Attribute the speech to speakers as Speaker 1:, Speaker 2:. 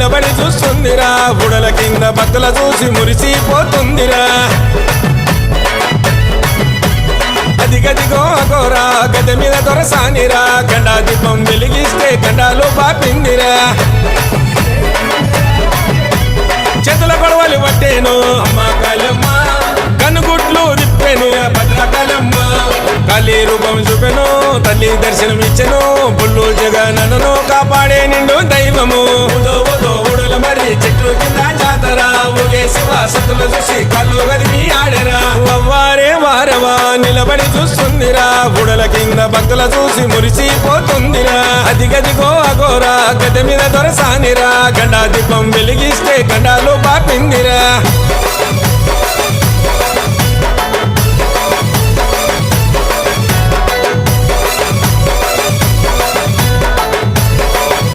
Speaker 1: నిలబడి చూస్తుందిరా బుడల కింద భక్తుల చూసి మురిసిపోతుందిరా అదిగదిగో అగోరా గద మీద దొరసానిరా గండా దీపం వెలిగిస్తే గండాలు బాపిందిరా చేతుల గొడవలు పట్టేను అమ్మ కాళమ్మ కనుగుట్లు విప్పెను భద్రకాళమ్మ కాళీ రూపం చూపెను తల్లి దర్శనం ఇచ్చెను బుల్లు జగనను కాపాడే నిండు దైవము ఊడల మరి చెట్లు కింద జాతర ఊగే శివ సతులు చూసి కళ్ళు గదిమి ఆడరా వారే వారవా నిలబడి చూస్తుందిరా బుడల కింద భక్తుల చూసి మురిసిపోతుందిరా అదిగదిగో అగోరా గద మీద దొరసానిరా గండా దీపం వెలిగిస్తే గండాలు బాపిందిరా